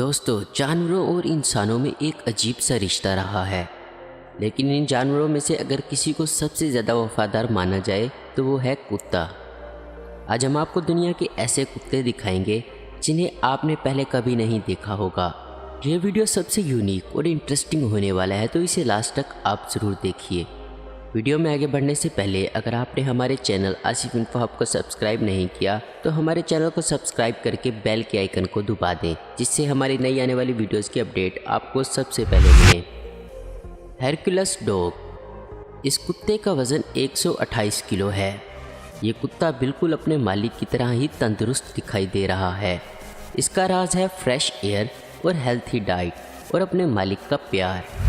दोस्तों, जानवरों और इंसानों में एक अजीब सा रिश्ता रहा है। लेकिन इन जानवरों में से अगर किसी को सबसे ज़्यादा वफादार माना जाए तो वो है कुत्ता। आज हम आपको दुनिया के ऐसे कुत्ते दिखाएंगे जिन्हें आपने पहले कभी नहीं देखा होगा। ये वीडियो सबसे यूनिक और इंटरेस्टिंग होने वाला है, तो इसे लास्ट तक आप ज़रूर देखिए। वीडियो में आगे बढ़ने से पहले अगर आपने हमारे चैनल आसिफ इन्फो हब को सब्सक्राइब नहीं किया तो हमारे चैनल को सब्सक्राइब करके बेल के आइकन को दबा दें, जिससे हमारी नई आने वाली वीडियोस की अपडेट आपको सबसे पहले मिले। हेरकुलस डॉग। इस कुत्ते का वज़न 128 किलो है। ये कुत्ता बिल्कुल अपने मालिक की तरह ही तंदुरुस्त दिखाई दे रहा है। इसका राज है फ्रेश एयर और हेल्थी डाइट और अपने मालिक का प्यार।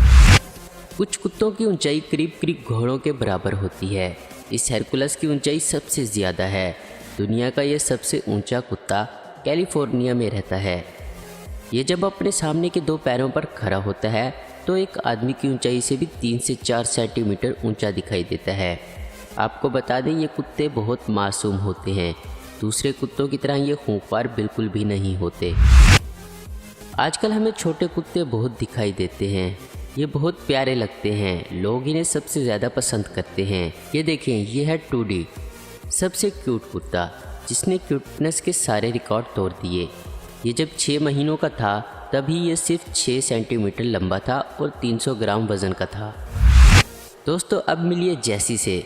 कुछ कुत्तों की ऊंचाई करीब करीब घोड़ों के बराबर होती है। इस हेरकुलस की ऊंचाई सबसे ज़्यादा है। दुनिया का ये सबसे ऊंचा कुत्ता कैलिफोर्निया में रहता है। ये जब अपने सामने के दो पैरों पर खड़ा होता है तो एक आदमी की ऊंचाई से भी 3 से 4 सेंटीमीटर ऊंचा दिखाई देता है। आपको बता दें, ये कुत्ते बहुत मासूम होते हैं। दूसरे कुत्तों की तरह ये खूंखार बिल्कुल भी नहीं होते। आजकल हमें छोटे कुत्ते बहुत दिखाई देते हैं। ये बहुत प्यारे लगते हैं। लोग इन्हें सबसे ज़्यादा पसंद करते हैं। ये देखें, ये है टूडी, सबसे क्यूट कुत्ता जिसने क्यूटनेस के सारे रिकॉर्ड तोड़ दिए। ये जब 6 महीनों का था तभी ये सिर्फ 6 सेंटीमीटर लंबा था और 300 ग्राम वज़न का था। दोस्तों, अब मिलिए जैसी से।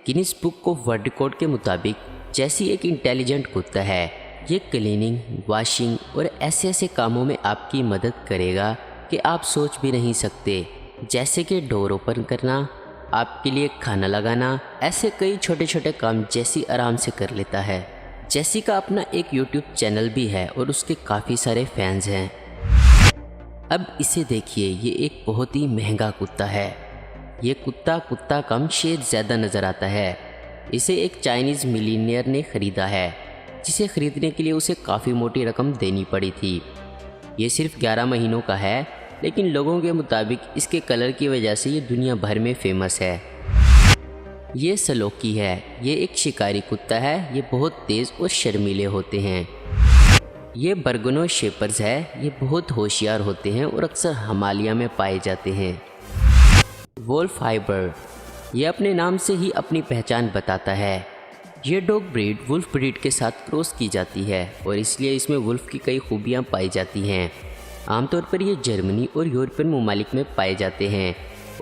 Guinness book of world record के मुताबिक जैसी एक इंटेलिजेंट कुत्ता है। ये क्लीनिंग, वॉशिंग और ऐसे ऐसे कामों में आपकी मदद करेगा कि आप सोच भी नहीं सकते, जैसे कि डोर ओपन करना, आपके लिए खाना लगाना। ऐसे कई छोटे छोटे काम जैसी आराम से कर लेता है। जैसी का अपना एक यूट्यूब चैनल भी है और उसके काफ़ी सारे फैंस हैं। अब इसे देखिए, ये एक बहुत ही महंगा कुत्ता है। ये कुत्ता कम शेर ज़्यादा नज़र आता है। इसे एक चाइनीज़ मिलीनियर ने ख़रीदा है, जिसे ख़रीदने के लिए उसे काफ़ी मोटी रकम देनी पड़ी थी। ये सिर्फ 11 महीनों का है, लेकिन लोगों के मुताबिक इसके कलर की वजह से ये दुनिया भर में फेमस है। ये सलोकी है। ये एक शिकारी कुत्ता है। ये बहुत तेज़ और शर्मीले होते हैं। ये बर्गनो शेपर्स है। ये बहुत होशियार होते हैं और अक्सर हिमालय में पाए जाते हैं। Wolf hybrid. ये अपने नाम से ही अपनी पहचान बताता है। ये डॉग ब्रीड वुल्फ ब्रीड के साथ क्रॉस की जाती है और इसलिए इसमें वुल्फ की कई खूबियाँ पाई जाती हैं। आमतौर पर ये जर्मनी और यूरोपियन ममालिक में पाए जाते हैं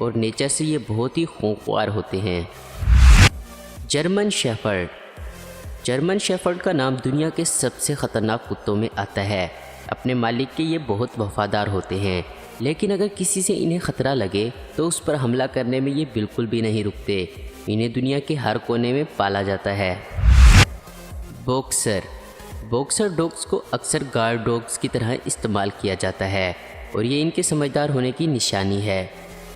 और नेचर से ये बहुत ही खूंखार होते हैं। German shepherd. जर्मन शेफर्ड का नाम दुनिया के सबसे ख़तरनाक कुत्तों में आता है। अपने मालिक के ये बहुत वफादार होते हैं, लेकिन अगर किसी से इन्हें ख़तरा लगे तो उस पर हमला करने में ये बिल्कुल भी नहीं रुकते। इन्हें दुनिया के हर कोने में पाला जाता है। बॉक्सर। बॉक्सर डॉग्स को अक्सर गार्ड डॉग्स की तरह इस्तेमाल किया जाता है और ये इनके समझदार होने की निशानी है।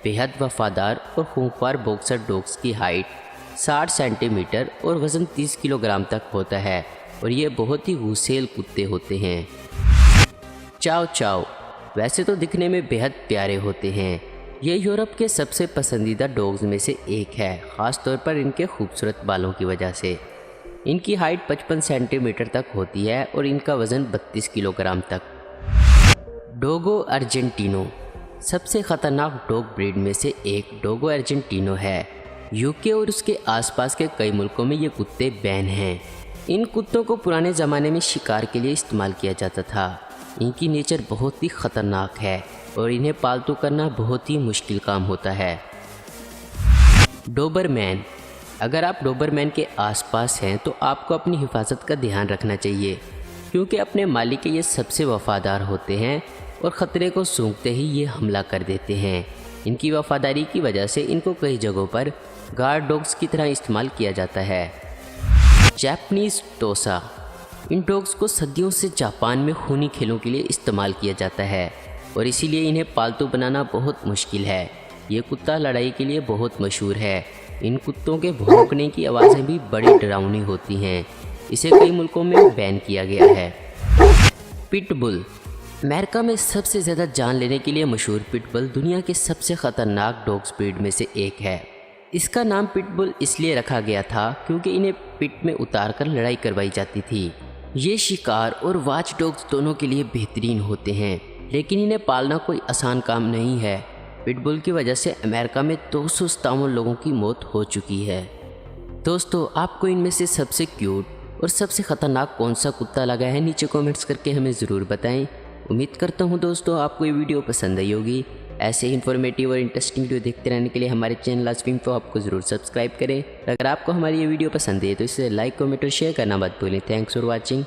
बेहद वफादार और खूंखार बॉक्सर डॉग्स की हाइट 60 सेंटीमीटर और वज़न 30 किलोग्राम तक होता है और ये बहुत ही गुस्सैल कुत्ते होते हैं। चाव चाव। वैसे तो दिखने में बेहद प्यारे होते हैं। ये यूरोप के सबसे पसंदीदा डॉग्स में से एक है, ख़ास तौर पर इनके खूबसूरत बालों की वजह से। इनकी हाइट 55 सेंटीमीटर तक होती है और इनका वज़न 32 किलोग्राम तक। डोगो अर्जेंटिनो। सबसे ख़तरनाक डॉग ब्रीड में से एक डोगो अर्जेंटिनो है। यूके और उसके आसपास के कई मुल्कों में ये कुत्ते बैन हैं। इन कुत्तों को पुराने ज़माने में शिकार के लिए इस्तेमाल किया जाता था। इनकी नेचर बहुत ही ख़तरनाक है और इन्हें पालतू करना बहुत ही मुश्किल काम होता है। डोबरमैन। अगर आप डोबरमैन के आसपास हैं तो आपको अपनी हिफाजत का ध्यान रखना चाहिए, क्योंकि अपने मालिक के ये सबसे वफादार होते हैं और ख़तरे को सूंघते ही ये हमला कर देते हैं। इनकी वफादारी की वजह से इनको कई जगहों पर गार्ड डॉग्स की तरह इस्तेमाल किया जाता है। जापानीज़ टोसा। इन डॉग्स को सदियों से जापान में खूनी खेलों के लिए इस्तेमाल किया जाता है और इसीलिए इन्हें पालतू बनाना बहुत मुश्किल है। ये कुत्ता लड़ाई के लिए बहुत मशहूर है। इन कुत्तों के भौंकने की आवाज़ें भी बड़ी डरावनी होती हैं। इसे कई मुल्कों में बैन किया गया है। पिटबुल। अमेरिका में सबसे ज़्यादा जान लेने के लिए मशहूर पिटबुल दुनिया के सबसे ख़तरनाक डॉग्स ब्रीड में से एक है। इसका नाम पिटबुल इसलिए रखा गया था क्योंकि इन्हें पिट में उतारकर लड़ाई करवाई जाती थी। ये शिकार और वॉच डॉग्स दोनों के लिए बेहतरीन होते हैं। लेकिन इन्हें पालना कोई आसान काम नहीं है। पिटबुल की वजह से अमेरिका में 257 लोगों की मौत हो चुकी है। दोस्तों, आपको इनमें से सबसे क्यूट और सबसे ख़तरनाक कौन सा कुत्ता लगा है, नीचे कमेंट्स करके हमें ज़रूर बताएं। उम्मीद करता हूँ दोस्तों आपको ये वीडियो पसंद आई होगी। ऐसे ही इन्फॉर्मेटिव और इंटरेस्टिंग वीडियो देखते रहने के लिए हमारे चैनल आस्किंग को आपको ज़रूर सब्सक्राइब करें। अगर आपको हमारी ये वीडियो पसंद है तो इसे लाइक, कमेंट और शेयर करना मत भूलें। Thanks for watching.